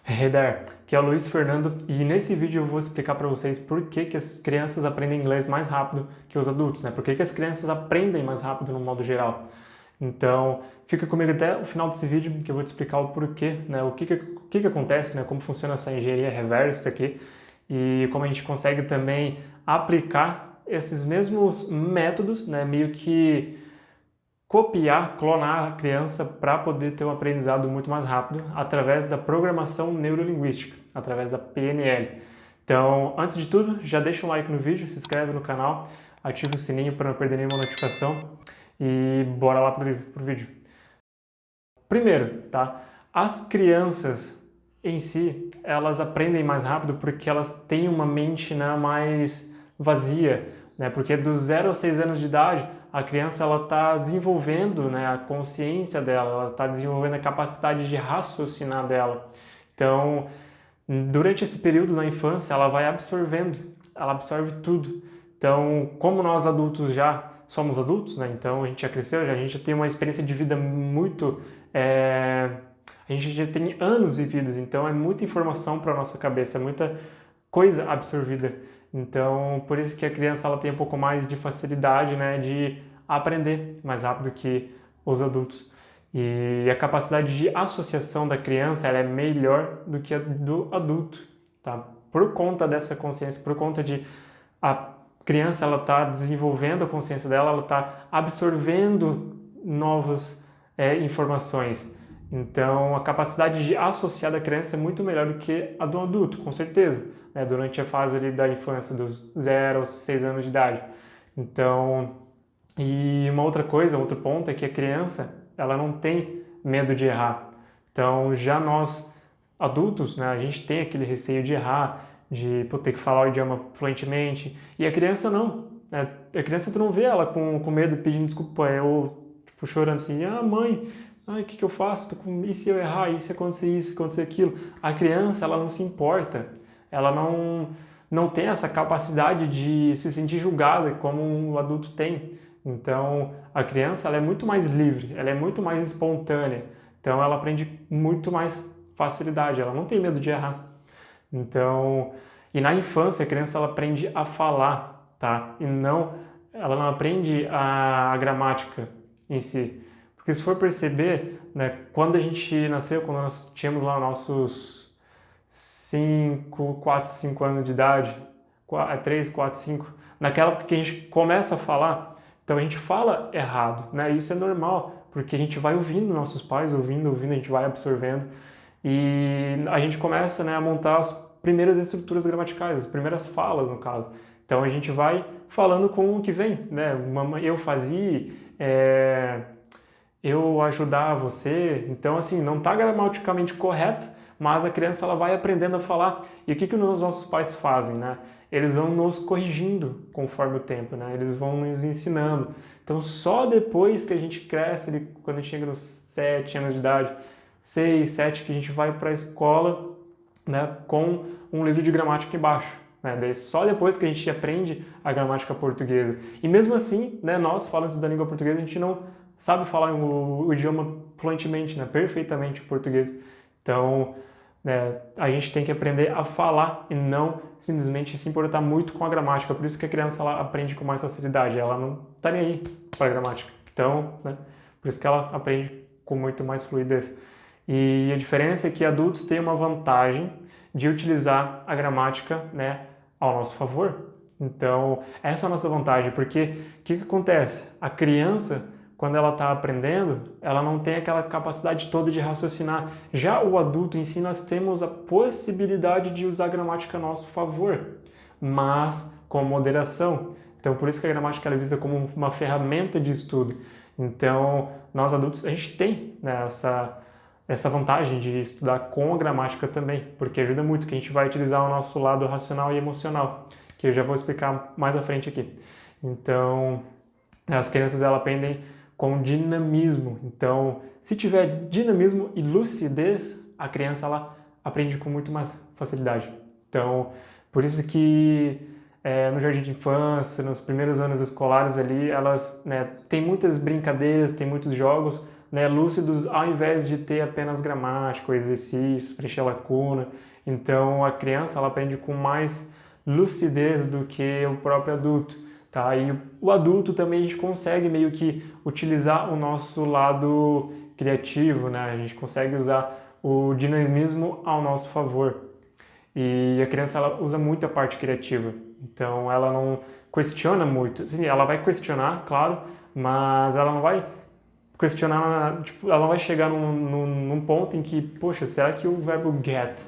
Hey there, aqui é o Luiz Fernando e nesse vídeo eu vou explicar para vocês por que que as crianças aprendem inglês mais rápido que os adultos, né? Por que que as crianças aprendem mais rápido no modo geral. Então, fica comigo até o final desse vídeo que eu vou te explicar o porquê, né? O que que acontece, né? Como funciona essa engenharia reversa aqui e como a gente consegue também aplicar esses mesmos métodos, né? Meio que copiar, clonar a criança para poder ter um aprendizado muito mais rápido através da programação neurolinguística, através da PNL. Então, antes de tudo, já deixa um like no vídeo, se inscreve no canal, ativa o sininho para não perder nenhuma notificação e bora lá pro vídeo. Primeiro, tá? As crianças em si, elas aprendem mais rápido porque elas têm uma mente, né, mais vazia, né? Porque do 0 aos 6 anos de idade, a criança ela está desenvolvendo, né, a consciência dela, ela está desenvolvendo a capacidade de raciocinar dela. Então, durante esse período na infância, ela vai absorvendo, ela absorve tudo. Então, como nós adultos já somos adultos, né? Então a gente já cresceu, a gente já tem uma experiência de vida muito a gente já tem anos vividos, então é muita informação para nossa cabeça, é muita coisa absorvida. Então, por isso que a criança ela tem um pouco mais de facilidade, né, de aprender mais rápido que os adultos. E a capacidade de associação da criança ela é melhor do que a do adulto, tá? Por conta dessa consciência, por conta de a criança ela está desenvolvendo a consciência dela, ela está absorvendo novas informações. Então, a capacidade de associar da criança é muito melhor do que a do adulto, com certeza, né? Durante a fase ali da infância, dos 0 aos 6 anos de idade. Então, e uma outra coisa, outro ponto é que a criança, ela não tem medo de errar. Então, já nós, adultos, né, a gente tem aquele receio de errar, de ter que falar o idioma fluentemente, e a criança não. Né? A criança, tu não vê ela com medo, pedindo desculpa, ou tipo, chorando assim, ah, mãe, ai, o que eu faço? E se eu errar? E se acontecer isso, se acontecer aquilo? A criança, ela não se importa. Ela não tem essa capacidade de se sentir julgada como um adulto tem. Então, a criança, ela é muito mais livre, ela é muito mais espontânea. Então, ela aprende muito mais facilidade, ela não tem medo de errar. Então, e na infância, a criança, ela aprende a falar, tá? Ela não aprende a gramática em si. Porque se for perceber, né, quando a gente nasceu, quando nós tínhamos lá nossos 5 anos de idade, 3, 4, 5, naquela época que a gente começa a falar, então a gente fala errado, né? Isso é normal, porque a gente vai ouvindo nossos pais, ouvindo, a gente vai absorvendo e a gente começa, né, a montar as primeiras estruturas gramaticais, as primeiras falas, no caso. Então a gente vai falando com o que vem, né? Eu fazia, eu ajudar você. Então, assim, não está gramaticamente correto, mas a criança ela vai aprendendo a falar. E o que que os nossos pais fazem, né? Eles vão nos corrigindo conforme o tempo, né? Eles vão nos ensinando. Então, só depois que a gente cresce, quando a gente chega nos 7 anos de idade, 6, 7, que a gente vai para a escola, né, com um livro de gramática embaixo. Né? Daí, só depois que a gente aprende a gramática portuguesa. E mesmo assim, né, nós, falantes da língua portuguesa, a gente não sabe falar o idioma fluentemente, né, perfeitamente o português. Então, né, a gente tem que aprender a falar e não simplesmente se importar muito com a gramática. Por isso que a criança ela aprende com mais facilidade, ela não está nem aí para a gramática. Então, né, por isso que ela aprende com muito mais fluidez. E a diferença é que adultos têm uma vantagem de utilizar a gramática, né, ao nosso favor. Então, essa é a nossa vantagem, porque o que acontece? A criança, quando ela está aprendendo, ela não tem aquela capacidade toda de raciocinar. Já o adulto em si, nós temos a possibilidade de usar a gramática a nosso favor, mas com moderação. Então, por isso que a gramática ela é vista como uma ferramenta de estudo. Então, nós adultos, a gente tem, né, essa vantagem de estudar com a gramática também, porque ajuda muito, que a gente vai utilizar o nosso lado racional e emocional, que eu já vou explicar mais à frente aqui. Então, as crianças elas aprendem com dinamismo. Então, se tiver dinamismo e lucidez, a criança ela aprende com muito mais facilidade. Então, por isso que no jardim de infância, nos primeiros anos escolares ali, elas, né, tem muitas brincadeiras, tem muitos jogos, né, lúcidos ao invés de ter apenas gramática, exercícios, preencher lacuna. Então a criança ela aprende com mais lucidez do que o próprio adulto, tá? E o adulto também a gente consegue meio que utilizar o nosso lado criativo, né? A gente consegue usar o dinamismo ao nosso favor. E a criança ela usa muito a parte criativa, então ela não questiona muito. Sim, ela vai questionar, claro, mas ela não vai questionar, tipo, ela não vai chegar num ponto em que, poxa, será que o verbo get,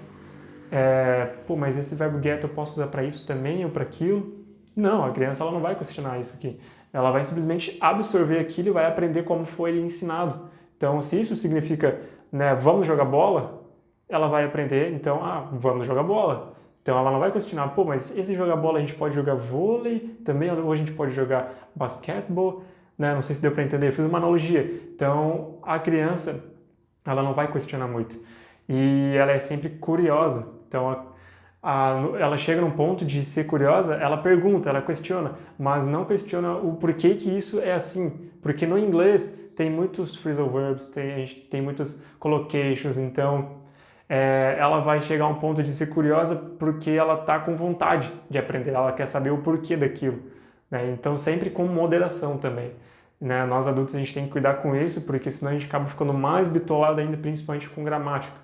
mas esse verbo get eu posso usar para isso também ou para aquilo? Não, a criança ela não vai questionar isso aqui. Ela vai simplesmente absorver aquilo e vai aprender como foi ensinado. Então, se isso significa, né, vamos jogar bola, ela vai aprender, então, vamos jogar bola. Então ela não vai questionar, mas esse jogar bola a gente pode jogar vôlei também, ou a gente pode jogar basquetebol, né? Não sei se deu para entender, eu fiz uma analogia. Então a criança, ela não vai questionar muito. E ela é sempre curiosa. Então ela chega num ponto de ser curiosa, ela pergunta, ela questiona, mas não questiona o porquê que isso é assim. Porque no inglês tem muitos phrasal verbs, tem muitos collocations, então ela vai chegar a um ponto de ser curiosa porque ela está com vontade de aprender, ela quer saber o porquê daquilo, né? Então sempre com moderação também, né? Nós adultos a gente tem que cuidar com isso porque senão a gente acaba ficando mais bitolado ainda, principalmente com gramática.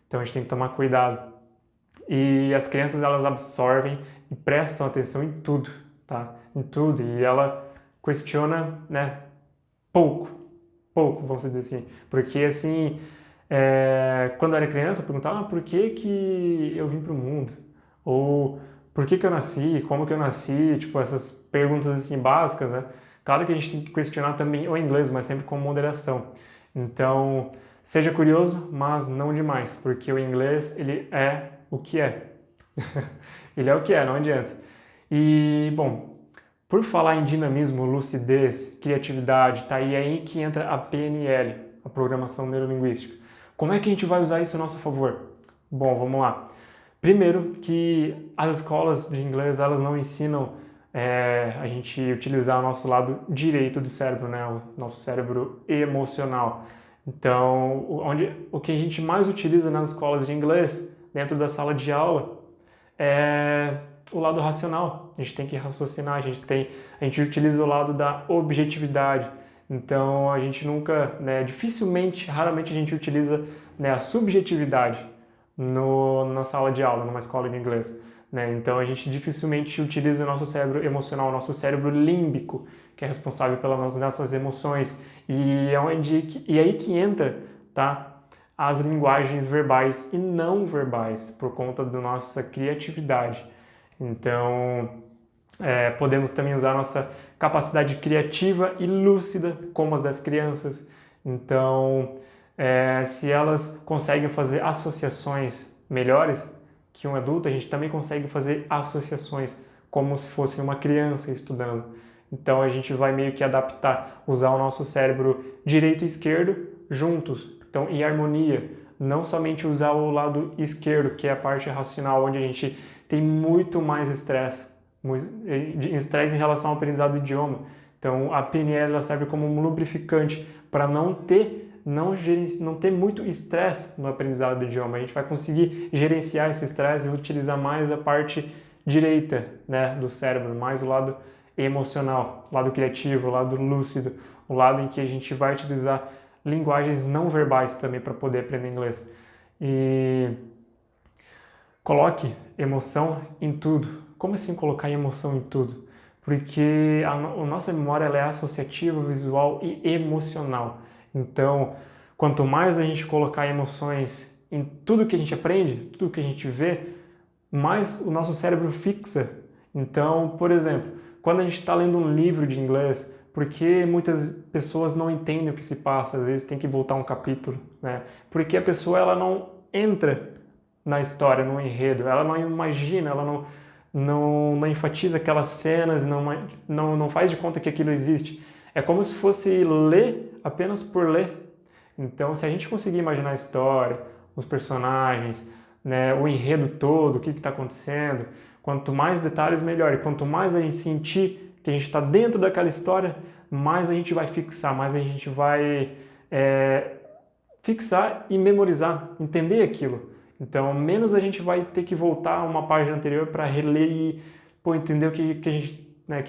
Então a gente tem que tomar cuidado. E as crianças elas absorvem e prestam atenção em tudo, tá? Em tudo, e ela questiona, né? Pouco, vamos dizer assim, porque assim quando eu era criança, eu perguntava por que que eu vim para o mundo? Ou por que que eu nasci? Como que eu nasci? Tipo, essas perguntas assim básicas, né? Claro que a gente tem que questionar também o inglês, mas sempre com moderação. Então, seja curioso, mas não demais, porque o inglês, ele é o que é. Ele é o que é, não adianta. E, bom, por falar em dinamismo, lucidez, criatividade, tá aí que entra a PNL, a Programação Neurolinguística. Como é que a gente vai usar isso a nosso favor? Bom, vamos lá. Primeiro, que as escolas de inglês elas não ensinam a gente utilizar o nosso lado direito do cérebro, né? O nosso cérebro emocional. Então, o que a gente mais utiliza nas escolas de inglês, dentro da sala de aula, é o lado racional. A gente tem que raciocinar, a gente utiliza o lado da objetividade. Então a gente nunca, né, dificilmente, raramente a gente utiliza, né, a subjetividade na sala de aula, numa escola de inglês, né? Então a gente dificilmente utiliza o nosso cérebro emocional, o nosso cérebro límbico, que é responsável pelas nossas emoções, e aí que entra, tá, as linguagens verbais e não verbais, por conta da nossa criatividade. Então podemos também usar a nossa capacidade criativa e lúcida, como as das crianças. Então, se elas conseguem fazer associações melhores que um adulto, a gente também consegue fazer associações como se fosse uma criança estudando. Então, a gente vai meio que adaptar, usar o nosso cérebro direito e esquerdo juntos, então em harmonia. Não somente usar o lado esquerdo, que é a parte racional, onde a gente tem muito mais estresse em relação ao aprendizado do idioma. Então a PNL ela serve como um lubrificante para não ter muito estresse no aprendizado do idioma. A gente vai conseguir gerenciar esse estresse e utilizar mais a parte direita, né, do cérebro, mais o lado emocional, o lado criativo, o lado lúcido, o lado em que a gente vai utilizar linguagens não verbais também para poder aprender inglês. E coloque emoção em tudo. Como assim colocar emoção em tudo? Porque a nossa memória ela é associativa, visual e emocional. Então, quanto mais a gente colocar emoções em tudo que a gente aprende, tudo que a gente vê, mais o nosso cérebro fixa. Então, por exemplo, quando a gente está lendo um livro de inglês, porque muitas pessoas não entendem o que se passa, às vezes tem que voltar um capítulo, né? Porque a pessoa ela não entra na história, no enredo, ela não imagina, ela não enfatiza aquelas cenas, não faz de conta que aquilo existe. É como se fosse ler apenas por ler. Então, se a gente conseguir imaginar a história, os personagens, né, o enredo todo, o que está acontecendo, quanto mais detalhes, melhor. E quanto mais a gente sentir que a gente está dentro daquela história, mais a gente vai fixar, mais a gente vai fixar e memorizar, entender aquilo. Então, menos a gente vai ter que voltar a uma página anterior para reler e entender o que a gente, né, o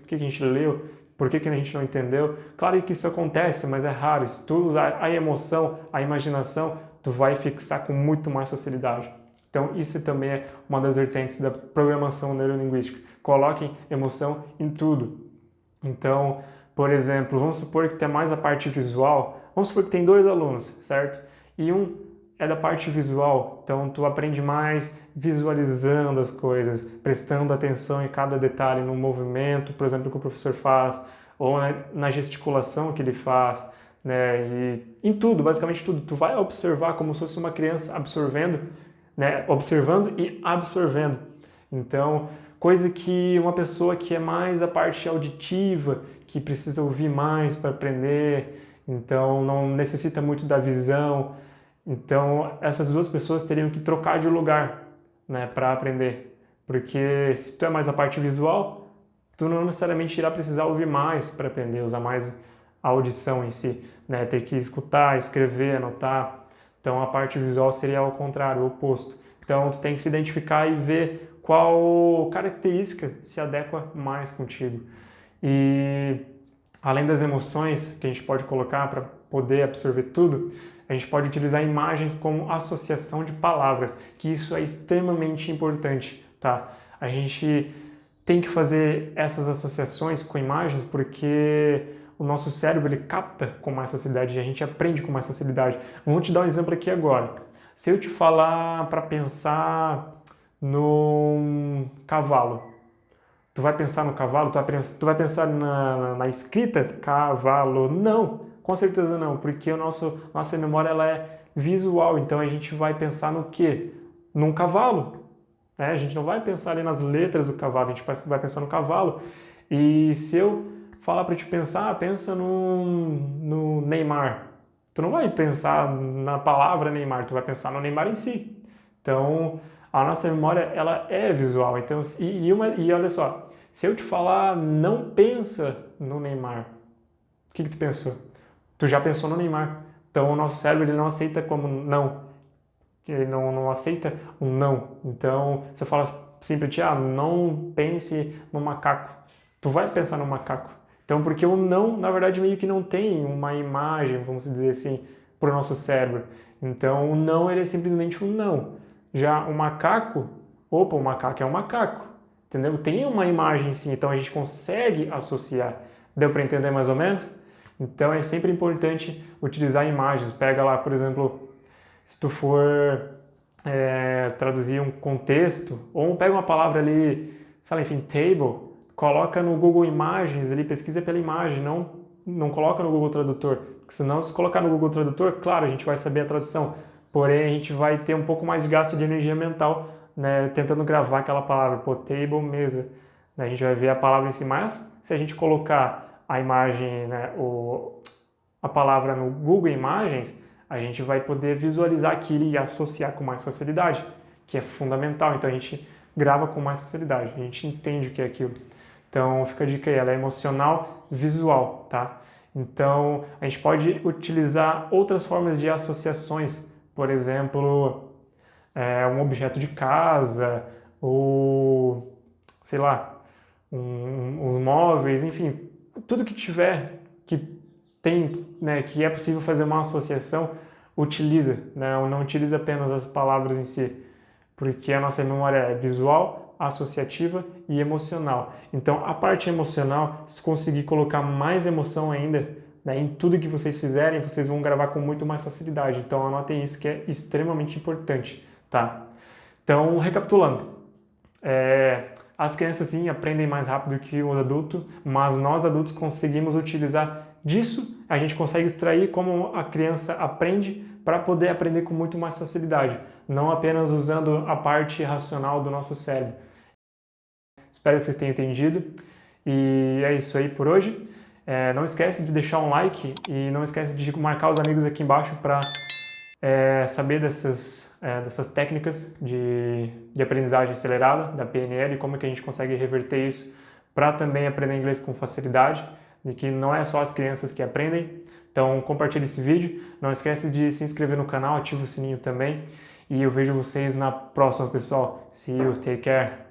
que a gente leu, por que a gente não entendeu. Claro que isso acontece, mas é raro. Se tu usar a emoção, a imaginação, tu vai fixar com muito mais facilidade. Então, isso também é uma das vertentes da programação neurolinguística. Coloquem emoção em tudo. Então, por exemplo, vamos supor que tem mais a parte visual. Vamos supor que tem 2 alunos, certo? E um é da parte visual, então tu aprende mais visualizando as coisas, prestando atenção em cada detalhe, no movimento, por exemplo, que o professor faz, ou na gesticulação que ele faz, né? E em tudo, basicamente tudo. Tu vai observar como se fosse uma criança absorvendo, né? Observando e absorvendo. Então, coisa que uma pessoa que é mais a parte auditiva, que precisa ouvir mais para aprender, então não necessita muito da visão. Então, essas 2 pessoas teriam que trocar de lugar, né, para aprender. Porque se tu é mais a parte visual, tu não necessariamente irá precisar ouvir mais para aprender, usar mais a audição em si, né, ter que escutar, escrever, anotar. Então, a parte visual seria ao contrário, o oposto. Então, tu tem que se identificar e ver qual característica se adequa mais contigo. E além das emoções que a gente pode colocar para poder absorver tudo, a gente pode utilizar imagens como associação de palavras, que isso é extremamente importante, tá? A gente tem que fazer essas associações com imagens porque o nosso cérebro ele capta com mais facilidade e a gente aprende com mais facilidade. Vamos te dar um exemplo aqui agora. Se eu te falar para pensar no cavalo, tu vai pensar no cavalo? Tu vai pensar na escrita cavalo? Não, com certeza não, porque nossa memória ela é visual, então a gente vai pensar no quê? Num cavalo. Né? A gente não vai pensar ali nas letras do cavalo, a gente vai pensar no cavalo. E se eu falar para te pensar, pensa no Neymar. Tu não vai pensar na palavra Neymar, tu vai pensar no Neymar em si. Então, a nossa memória ela é visual. Então, e olha só, se eu te falar não pensa no Neymar, o que tu pensou? Tu já pensou no Neymar. Então, o nosso cérebro ele não aceita como não. Ele não aceita um não. Então, você fala assim para ti, não pense no macaco. Tu vai pensar no macaco. Então, porque o não, na verdade, meio que não tem uma imagem, vamos dizer assim, para o nosso cérebro. Então, o não, ele é simplesmente um não. Já o macaco, o macaco é um macaco. Entendeu? Tem uma imagem sim, então a gente consegue associar. Deu para entender mais ou menos? Então, é sempre importante utilizar imagens. Pega lá, por exemplo, se tu for traduzir um contexto, ou pega uma palavra ali, sei lá, enfim, table, coloca no Google Imagens ali, pesquisa pela imagem, não coloca no Google Tradutor, porque senão se colocar no Google Tradutor, claro, a gente vai saber a tradução, porém a gente vai ter um pouco mais de gasto de energia mental, né, tentando gravar aquela palavra, table, mesa, né, a gente vai ver a palavra em si, mas se a gente colocar a imagem, né, a palavra no Google Imagens, a gente vai poder visualizar aquilo e associar com mais facilidade, que é fundamental. Então a gente grava com mais facilidade, a gente entende o que é aquilo. Então fica a dica aí, ela é emocional visual, tá? Então a gente pode utilizar outras formas de associações, por exemplo, um objeto de casa, ou sei lá, uns móveis, enfim, tudo que tiver que tem, né, que é possível fazer uma associação, utiliza, né, não utiliza apenas as palavras em si, porque a nossa memória é visual, associativa e emocional. Então, a parte emocional, se conseguir colocar mais emoção ainda, né, em tudo que vocês fizerem, vocês vão gravar com muito mais facilidade. Então, anotem isso que é extremamente importante, tá? Então, recapitulando, as crianças sim aprendem mais rápido que o adulto, mas nós adultos conseguimos utilizar disso, a gente consegue extrair como a criança aprende para poder aprender com muito mais facilidade, não apenas usando a parte racional do nosso cérebro. Espero que vocês tenham entendido e é isso aí por hoje. Não esquece de deixar um like e não esquece de marcar os amigos aqui embaixo para saber dessas técnicas de aprendizagem acelerada, da PNL, e como que a gente consegue reverter isso para também aprender inglês com facilidade, de que não é só as crianças que aprendem. Então compartilhe esse vídeo, não esquece de se inscrever no canal, ativa o sininho também e eu vejo vocês na próxima, pessoal. See you, take care!